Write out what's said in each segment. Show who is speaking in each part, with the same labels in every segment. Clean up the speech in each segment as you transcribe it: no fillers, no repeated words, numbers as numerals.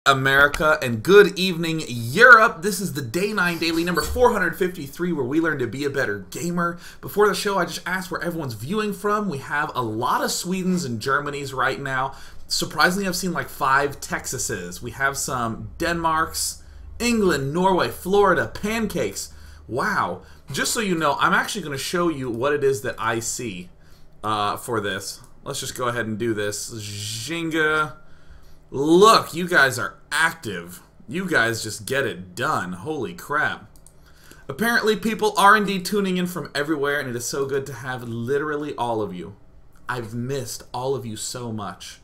Speaker 1: America, and good evening, Europe. This is the Day 9 Daily, number 453, where we learn to be a better gamer. Before the show, I just asked where everyone's viewing from. We have a lot of Swedens and Germanys right now. Surprisingly, I've seen like 5 Texases. We have some Denmarks, England, Norway, Florida, pancakes. Wow. Just so you know, I'm actually going to show you what it is that I see for this. Let's just go ahead and do this. Zhinga. Look, you guys are active. You guys just get it done. Holy crap. Apparently people are indeed tuning in from everywhere, and it is so good to have literally all of you. I've missed all of you so much.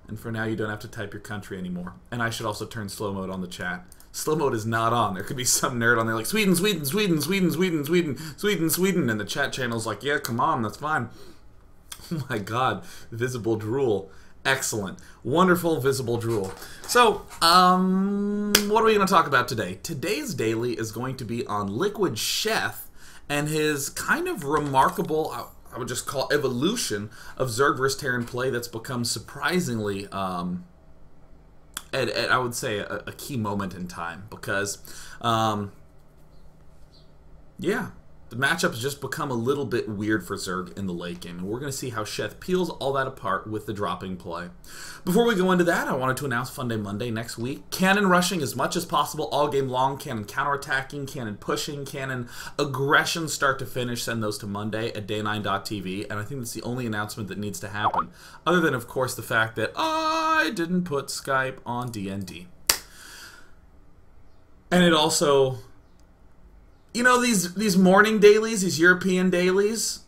Speaker 1: And for now, you don't have to type your country anymore. And I should also turn slow mode on the chat. Slow mode is not on. There could be some nerd on there like, Sweden, Sweden, Sweden, Sweden, Sweden, Sweden, Sweden, Sweden. And the chat channel's like, yeah, come on, that's fine. Oh my god, visible drool. Excellent. Wonderful visible drool. So, what are we going to talk about today? Today's daily is going to be on LiquidSheth and his kind of remarkable, I would just call evolution of Zerg vs. Terran play that's become surprisingly, I would say, a key moment in time. Because, yeah. The matchup has just become a little bit weird for Zerg in the late game, and we're going to see how Sheth peels all that apart with the dropping play. Before we go into that, I wanted to announce Fun Day Monday next week. Cannon rushing as much as possible all game long, cannon counterattacking, cannon pushing, cannon aggression start to finish. Send those to Monday at day9.tv, and I think that's the only announcement that needs to happen. Other than, of course, the fact that I didn't put Skype on DND. And it also... You know, these morning dailies, these European dailies,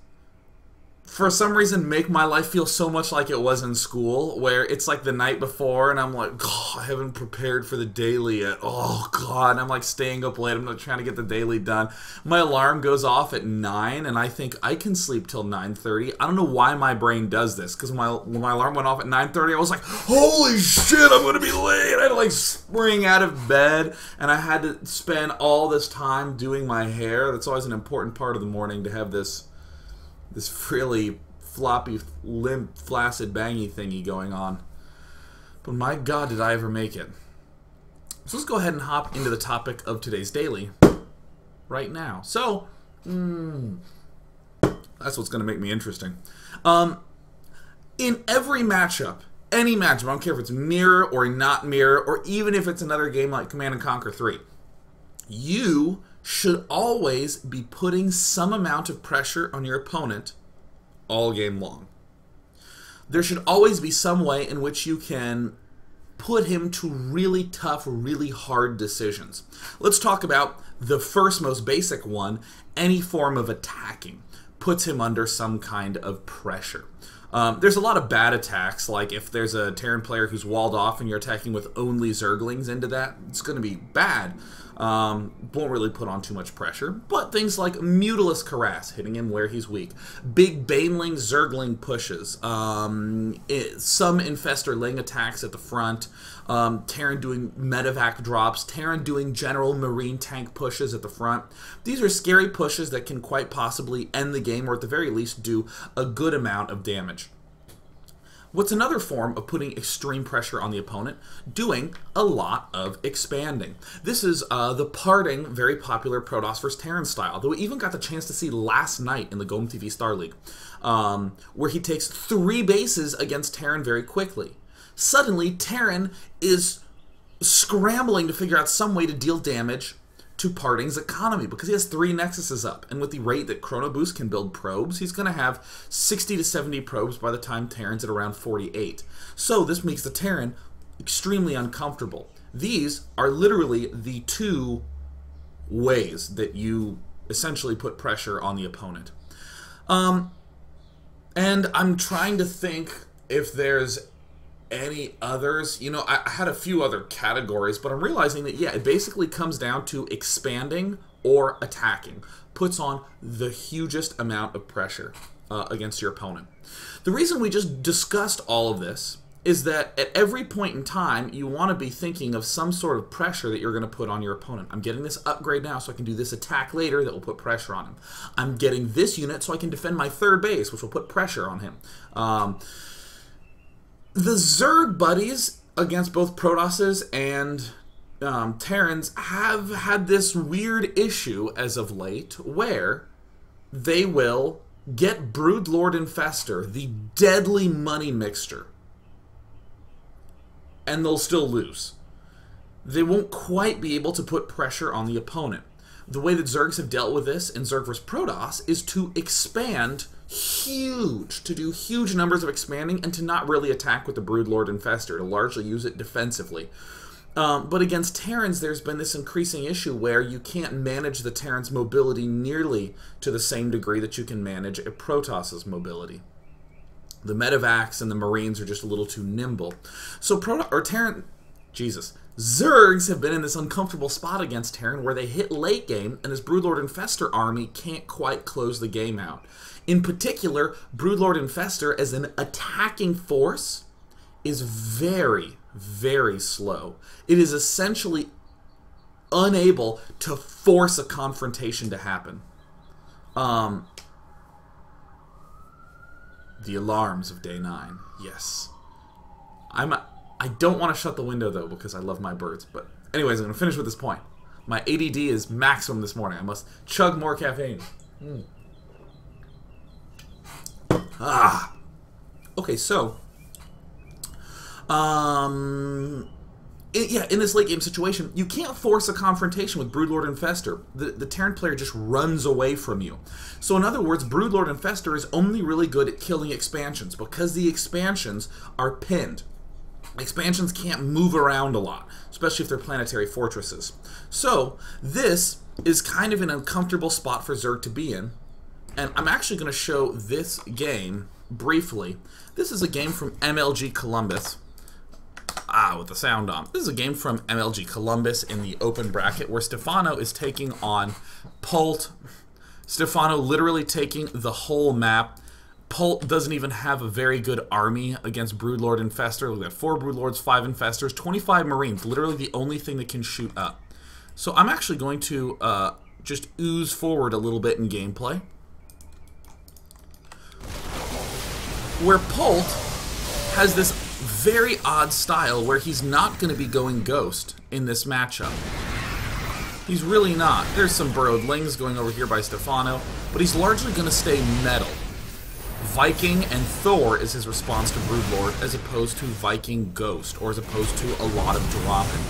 Speaker 1: for some reason make my life feel so much like it was in school, where it's like the night before, and I'm like, oh, I haven't prepared for the daily yet. Oh, God. And I'm like staying up late. I'm not trying to get the daily done. My alarm goes off at 9, and I think I can sleep till 9:30. I don't know why my brain does this, because when my alarm went off at 9:30, I was like, holy shit, I'm going to be late. I had to like spring out of bed, and I had to spend all this time doing my hair. That's always an important part of the morning, to have this really floppy, limp, flaccid, bangy thingy going on. But my god, did I ever make it. So let's go ahead and hop into the topic of today's daily right now. So, that's what's going to make me interesting. In every matchup, any matchup, I don't care if it's mirror or not mirror, or even if it's another game like Command & Conquer 3, you should always be putting some amount of pressure on your opponent all game long. There should always be some way in which you can put him to really tough, really hard decisions. Let's talk about the first most basic one. Any form of attacking puts him under some kind of pressure. There's a lot of bad attacks, like if there's a Terran player who's walled off and you're attacking with only Zerglings into that, it's going to be bad. Won't really put on too much pressure, but things like Mutilus Cuirass, hitting him where he's weak, big Baneling Zergling pushes, some Infestor Ling attacks at the front, Terran doing medevac drops, Terran doing general marine tank pushes at the front. These are scary pushes that can quite possibly end the game, or at the very least do a good amount of damage. What's another form of putting extreme pressure on the opponent? Doing a lot of expanding. This is the parting, very popular Protoss vs. Terran style, that we even got the chance to see last night in the Golden TV Star League, where he takes 3 bases against Terran very quickly. Suddenly, Terran is scrambling to figure out some way to deal damage to Parting's economy, because he has 3 Nexuses up, and with the rate that Chrono Boost can build probes, he's going to have 60 to 70 probes by the time Terran's at around 48. So this makes the Terran extremely uncomfortable. These are literally the 2 ways that you essentially put pressure on the opponent. And I'm trying to think if there's any others. You know, I had a few other categories, but I'm realizing that, yeah, it basically comes down to expanding or attacking. Puts on the hugest amount of pressure against your opponent. The reason we just discussed all of this is that at every point in time, you want to be thinking of some sort of pressure that you're going to put on your opponent. I'm getting this upgrade now so I can do this attack later that will put pressure on him. I'm getting this unit so I can defend my 3rd base, which will put pressure on him. The Zerg buddies against both Protosses and Terrans have had this weird issue as of late where they will get Broodlord Infestor, the deadly money mixture, and they'll still lose. They won't quite be able to put pressure on the opponent. The way that Zergs have dealt with this in Zerg vs. Protoss is to expand huge, to do huge numbers of expanding and to not really attack with the Broodlord Infestor, to largely use it defensively. But against Terrans, there's been this increasing issue where you can't manage the Terran's mobility nearly to the same degree that you can manage a Protoss's mobility. The Medivacs and the Marines are just a little too nimble. So Zergs have been in this uncomfortable spot against Terran where they hit late game and this Broodlord Infestor army can't quite close the game out. In particular, Broodlord Infestor as an attacking force is very, very slow. It is essentially unable to force a confrontation to happen. The alarms of day 9. Yes. I don't want to shut the window, though, because I love my birds. But anyways, I'm going to finish with this point. My ADD is maximum this morning. I must chug more caffeine. Okay, so... in this late game situation, you can't force a confrontation with Broodlord Infestor. The Terran player just runs away from you. So in other words, Broodlord Infestor is only really good at killing expansions because the expansions are pinned. Expansions can't move around a lot, especially if they're planetary fortresses. So this is kind of an uncomfortable spot for Zerg to be in. And I'm actually going to show this game briefly. This is a game from MLG Columbus. With the sound on. This is a game from MLG Columbus in the open bracket where Stefano is taking on Polt. Stefano literally taking the whole map. Polt doesn't even have a very good army against Broodlord Infestor. We've got 4 Broodlords, 5 Infestors, 25 Marines. Literally the only thing that can shoot up. So I'm actually going to just ooze forward a little bit in gameplay. Where Polt has this very odd style where he's not going to be going Ghost in this matchup. He's really not. There's some Broodlings going over here by Stefano, but he's largely going to stay Metal. Viking and Thor is his response to Broodlord, as opposed to Viking Ghost, or as opposed to a lot of dropping.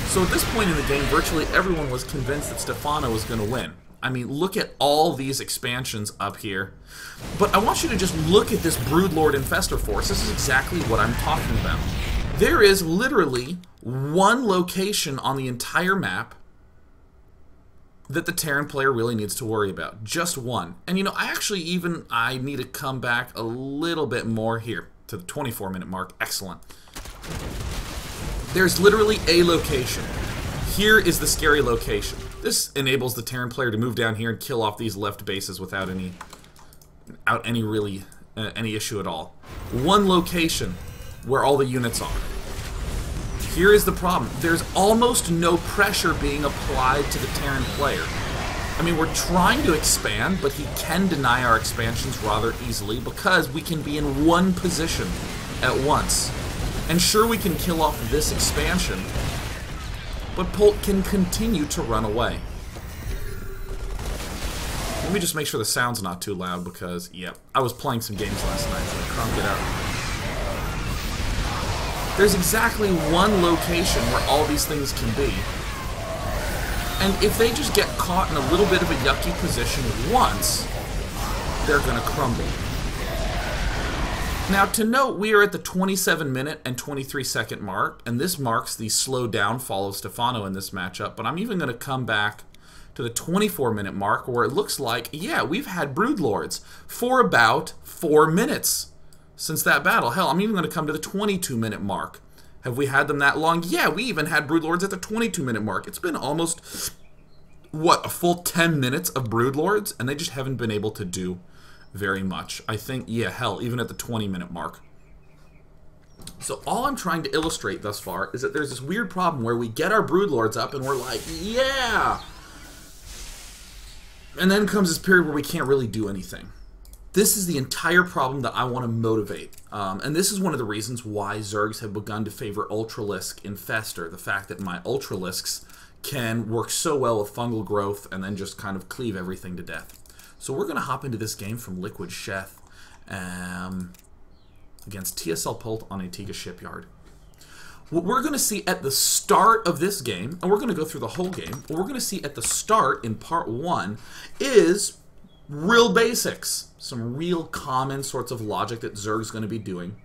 Speaker 1: So at this point in the game, virtually everyone was convinced that Stefano was going to win. I mean, look at all these expansions up here. But I want you to just look at this Broodlord Infestor force. This is exactly what I'm talking about. There is literally one location on the entire map that the Terran player really needs to worry about. Just one. And you know, I need to come back a little bit more here to the 24-minute mark. Excellent. There's literally a location. Here is the scary location. This enables the Terran player to move down here and kill off these left bases without any issue at all. One location where all the units are. Here is the problem. There's almost no pressure being applied to the Terran player. I mean, we're trying to expand, but he can deny our expansions rather easily because we can be in one position at once. And sure, we can kill off this expansion, but Polt can continue to run away. Let me just make sure the sound's not too loud because, yep, I was playing some games last night, so I crunked it up. There's exactly one location where all these things can be. And if they just get caught in a little bit of a yucky position once, they're going to crumble. Now, to note, we are at the 27-minute and 23-second mark, and this marks the slow downfall of Stefano in this matchup, but I'm even going to come back to the 24-minute mark where it looks like, yeah, we've had Broodlords for about 4 minutes since that battle. Hell, I'm even going to come to the 22-minute mark. Have we had them that long? Yeah, we even had Broodlords at the 22-minute mark. It's been almost, what, a full 10 minutes of Broodlords, and they just haven't been able to do very much. I think, yeah, hell, even at the 20-minute mark. So all I'm trying to illustrate thus far is that there's this weird problem where we get our Broodlords up and we're like, yeah! And then comes this period where we can't really do anything. this is the entire problem that I want to motivate. And this is one of the reasons why zergs have begun to favor Ultralisk Infestor. The fact that my Ultralisks can work so well with fungal growth and then just kind of cleave everything to death. So we're going to hop into this game from LiquidSheth against TSLPolt on Antigua Shipyard. What we're going to see at the start of this game, and we're going to go through the whole game, what we're going to see at the start in part 1 is real basics, some real common sorts of logic that Zerg's going to be doing.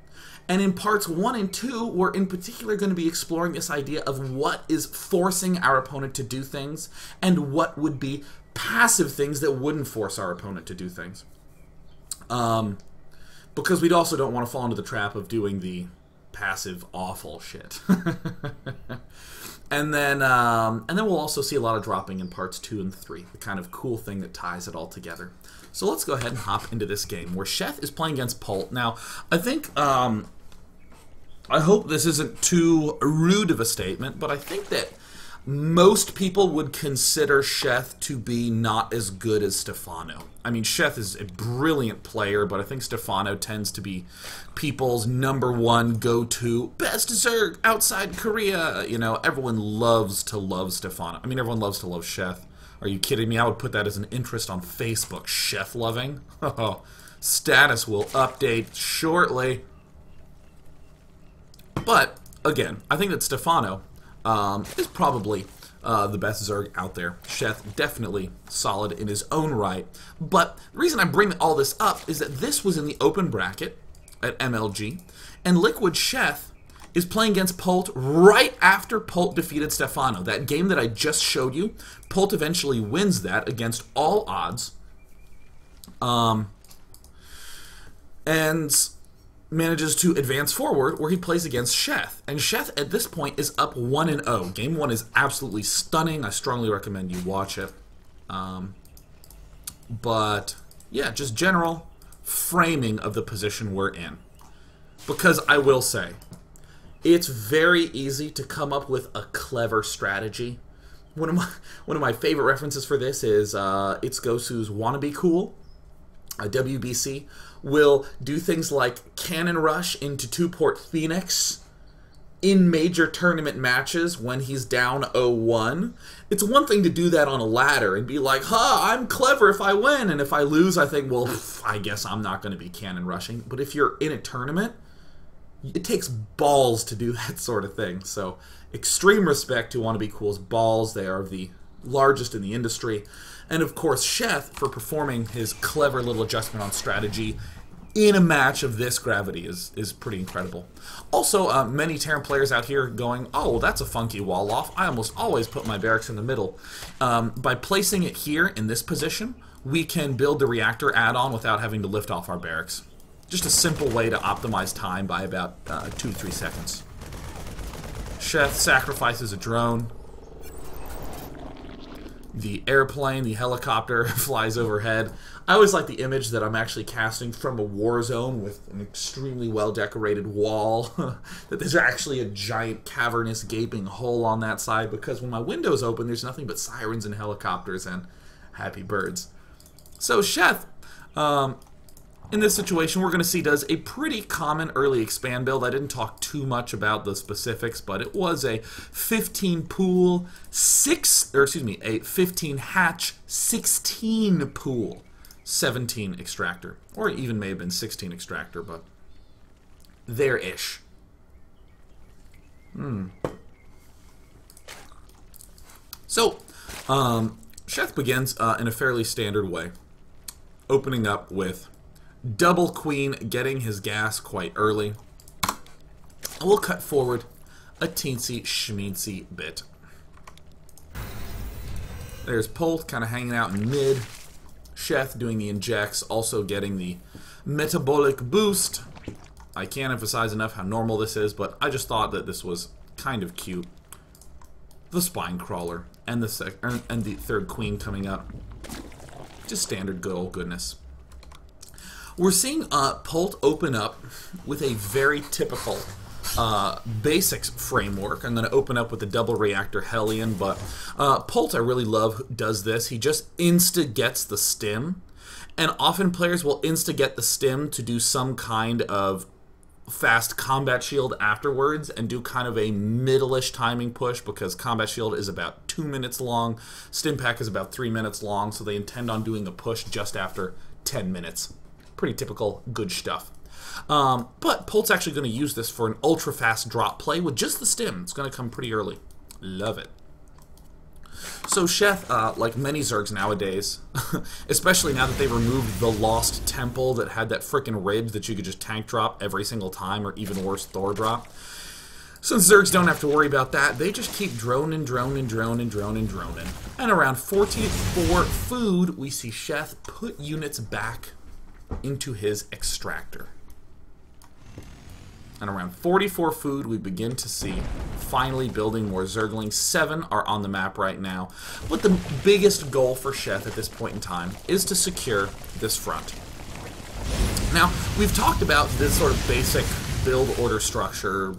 Speaker 1: And in parts 1 and 2, we're in particular going to be exploring this idea of what is forcing our opponent to do things and what would be passive things that wouldn't force our opponent to do things. Because we also don't want to fall into the trap of doing the passive awful shit. And then we'll also see a lot of dropping in parts 2 and 3, the kind of cool thing that ties it all together. So let's go ahead and hop into this game where Sheth is playing against Polt. Now, I think I hope this isn't too rude of a statement, but I think that most people would consider Sheth to be not as good as Stefano. I mean, Sheth is a brilliant player, but I think Stefano tends to be people's #1 go-to best zerg outside Korea. You know, everyone loves to love Stefano. I mean, everyone loves to love Sheth. Are you kidding me? I would put that as an interest on Facebook. Sheth loving? Status will update shortly. But, again, I think that Stefano is probably the best Zerg out there. Sheth, definitely solid in his own right. But the reason I bring all this up is that this was in the open bracket at MLG, and LiquidSheth is playing against Polt right after Polt defeated Stefano. That game that I just showed you, Polt eventually wins that against all odds. And manages to advance forward where he plays against Sheth. And Sheth at this point is up 1-0. Game 1 is absolutely stunning. I strongly recommend you watch it. But yeah, just general framing of the position we're in. Because I will say, it's very easy to come up with a clever strategy. One of my favorite references for this is It's Gosu's Wannabe Cool. WBC will do things like cannon rush into 2-port Phoenix in major tournament matches when he's down 0-1. It's one thing to do that on a ladder and be like, I'm clever if I win, and if I lose, I think, well, I guess I'm not going to be cannon rushing. But if you're in a tournament, it takes balls to do that sort of thing. So, extreme respect to Wannabe Cool's balls. They are the largest in the industry. And of course, Sheth for performing his clever little adjustment on strategy in a match of this gravity is pretty incredible. Also, many Terran players out here going, oh, well, that's a funky wall off. I almost always put my barracks in the middle. By placing it here in this position, we can build the reactor add-on without having to lift off our barracks. Just a simple way to optimize time by about 2-3 seconds. Sheth sacrifices a drone. The airplane, the helicopter flies overhead. I always like the image that I'm actually casting from a war zone with an extremely well-decorated wall. That there's actually a giant cavernous gaping hole on that side, because when my window's open, there's nothing but sirens and helicopters and happy birds. So Sheth, in this situation, we're going to see does a pretty common early expand build. I didn't talk too much about the specifics, but it was a 15 pool, a 15 hatch, 16 pool, 17 extractor, or it even may have been 16 extractor, but there-ish. So, Sheth begins in a fairly standard way, opening up with double queen, getting his gas quite early. And we'll cut forward a teensy schmeensy bit. There's Polt kind of hanging out in mid. Sheth doing the injects, also getting the metabolic boost. I can't emphasize enough how normal this is, but I just thought that this was kind of cute. The spine crawler and the third queen coming up. Just standard good old goodness. We're seeing Polt open up with a very typical basics framework. I'm going to open up with the double reactor Hellion, but Polt, I really love, does this. He just insta-gets the stim, And often players will insta-get the stim to do some kind of fast combat shield afterwards and do kind of a middle-ish timing push, because combat shield is about 2 minutes long, stim pack is about 3 minutes long, so they intend on doing a push just after 10 minutes. Pretty typical good stuff. But Polt's actually going to use this for an ultra-fast drop play with just the stim. It's going to come pretty early. Love it. So Sheth, like many zergs nowadays, especially now that they removed the Lost Temple that had that frickin' ridge that you could just tank drop every single time, or even worse, Thor drop. Since zergs don't have to worry about that, they just keep droning. And around 44 food, we see Sheth put units back into his extractor. And around 44 food, we begin to see finally building more zerglings. 7 are on the map right now. But the biggest goal for Sheth at this point in time is to secure this front. Now, we've talked about this sort of basic build order structure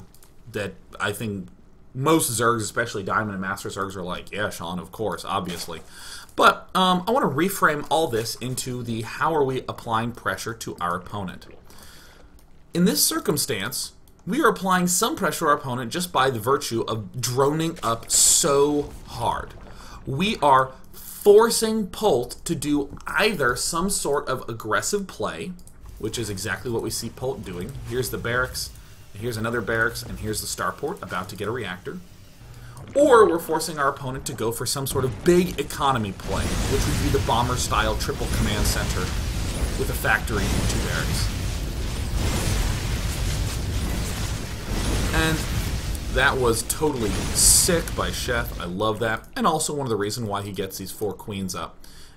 Speaker 1: that I think most zergs, especially Diamond and Master zergs, are like, yeah, Sean, of course, obviously. But I want to reframe all this into the how are we applying pressure to our opponent. In this circumstance, we are applying some pressure to our opponent just by the virtue of droning up so hard. We are forcing Polt to do either some sort of aggressive play, which is exactly what we see Polt doing. Here's the barracks, here's another barracks, and here's the starport about to get a reactor. Or we're forcing our opponent to go for some sort of big economy play, which would be the bomber-style triple command center with a factory and 2 barracks. And that was totally sick by Sheth. I love that. And also one of the reasons why he gets these 4 queens up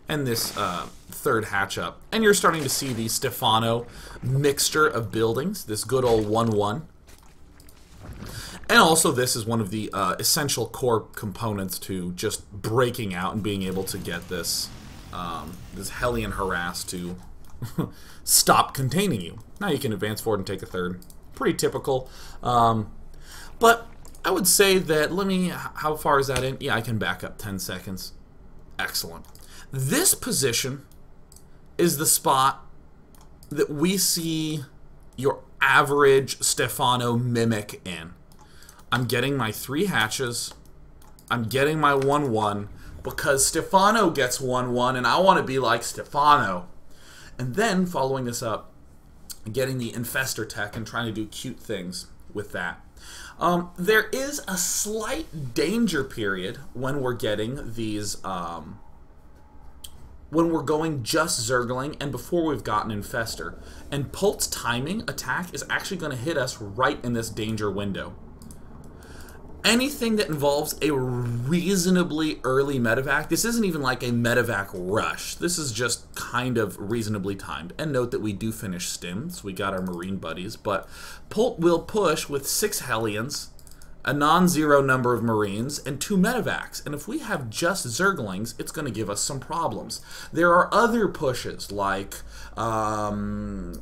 Speaker 1: and this 3rd hatch up. And you're starting to see the Stefano mixture of buildings, this good old 1-1. And also this is one of the essential core components to just breaking out and being able to get this, this Hellion harass to stop containing you. Now you can advance forward and take a 3rd. Pretty typical. But I would say that, how far is that in? Yeah, I can back up 10 seconds. Excellent. This position is the spot that we see your average Stefano mimic in. I'm getting my 3 hatches. I'm getting my 1-1 because Stefano gets 1-1 and I want to be like Stefano. And then following this up, getting the infester tech and trying to do cute things with that. There is a slight danger period when we're getting these, when we're going just zergling and before we've gotten infester. And Polt's timing attack is actually going to hit us right in this danger window. Anything that involves a reasonably early medevac, this isn't even like a medevac rush. This is just kind of reasonably timed. And note that we do finish stims. We got our Marine buddies. But Polt will push with 6 Hellions, a non-zero number of Marines, and 2 medevacs. And if we have just zerglings, it's going to give us some problems. There are other pushes like the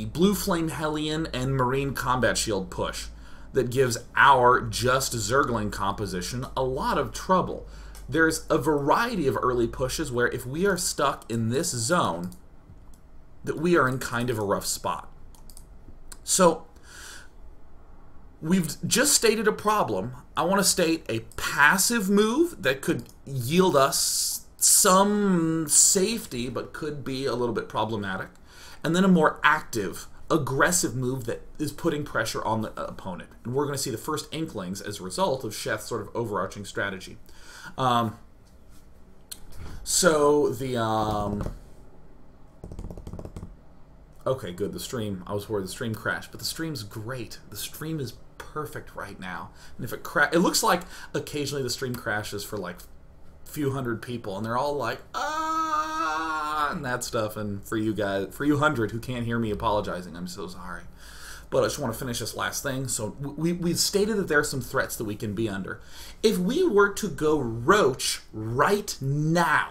Speaker 1: Blue Flame Hellion and Marine Combat Shield push that gives our just zergling composition a lot of trouble. There's a variety of early pushes where if we are stuck in this zone, that we are in kind of a rough spot. So, we've just stated a problem. I want to state a passive move that could yield us some safety, but could be a little bit problematic. And then a more active, aggressive move that is putting pressure on the opponent. And we're going to see the first inklings as a result of Sheth's sort of overarching strategy. Okay, good, the stream. I was worried the stream crashed, but the stream's great. The stream is perfect right now. And if it it looks like occasionally the stream crashes for like a few hundred people, and they're all like, ah, and that stuff. And for you guys, for you 100 who can't hear me apologizing, I'm so sorry. But I just want to finish this last thing. So we've stated that there are some threats that we can be under. If we were to go roach right now,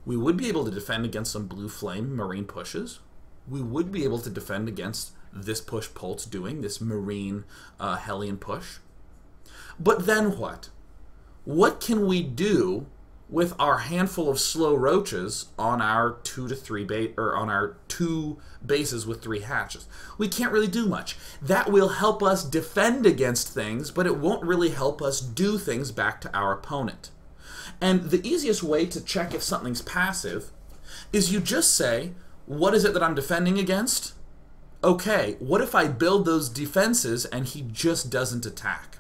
Speaker 1: we would be able to defend against some Blue Flame Marine pushes. We would be able to defend against this push Polt's doing, this Marine Hellion push. But then what? What can we do with our handful of slow roaches on our 2 to 3 on our 2 bases with 3 hatches. We can't really do much. That will help us defend against things, but it won't really help us do things back to our opponent. And the easiest way to check if something's passive is you just say, what is it that I'm defending against? Okay, what if I build those defenses and he just doesn't attack?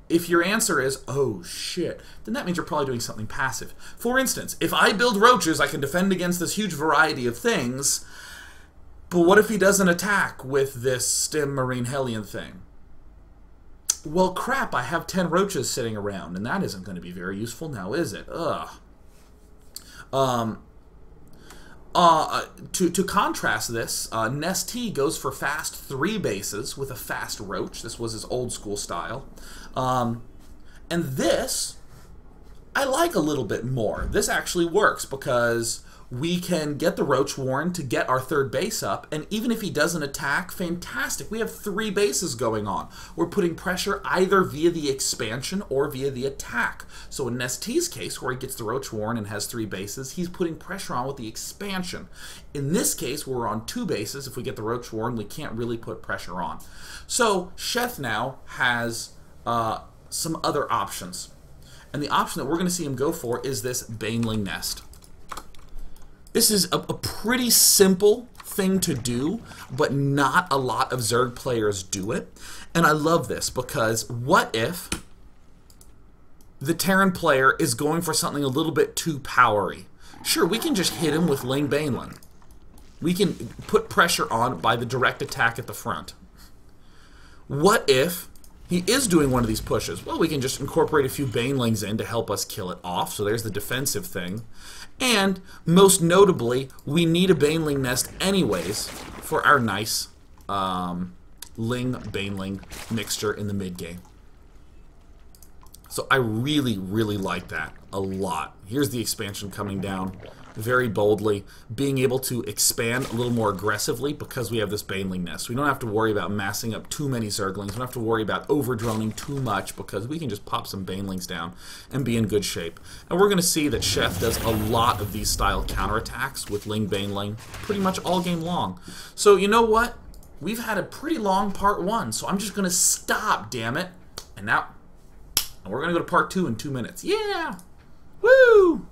Speaker 1: If your answer is, oh shit, then that means you're probably doing something passive. For instance, if I build roaches, I can defend against this huge variety of things, but what if he doesn't attack with this stem marine hellion thing? Well, crap, I have 10 roaches sitting around, and that isn't going to be very useful now, is it? Ugh. To contrast this, Nest T goes for fast 3 bases with a fast roach. This was his old school style. And this, I like a little bit more. This actually works because we can get the Roach Warren to get our 3rd base up, and even if he doesn't attack, fantastic. We have 3 bases going on. We're putting pressure either via the expansion or via the attack. So in Nest T's case, where he gets the Roach Warren and has 3 bases, he's putting pressure on with the expansion. In this case, where we're on 2 bases, if we get the Roach Warren, we can't really put pressure on. So Sheth now has some other options. And the option that we're going to see him go for is this Baneling Nest. This is a pretty simple thing to do, but not a lot of Zerg players do it. And I love this because what if the Terran player is going for something a little bit too powery? Sure, we can just hit him with Ling Baneling. We can put pressure on by the direct attack at the front. What if he is doing one of these pushes? Well, we can just incorporate a few Banelings in to help us kill it off. So there's the defensive thing. And most notably, we need a Baneling nest anyways for our nice Ling-Baneling mixture in the mid-game. So I really, really like that a lot. Here's the expansion coming down very boldly, being able to expand a little more aggressively because we have this Baneling nest. We don't have to worry about massing up too many Zerglings. We don't have to worry about over-droning too much because we can just pop some Banelings down and be in good shape. And we're going to see that Sheth does a lot of these style counterattacks with Ling Baneling pretty much all game long. So you know what? We've had a pretty long part 1, so I'm just going to stop, damn it. And now, we're going to go to part 2 in 2 minutes. Yeah! Woo!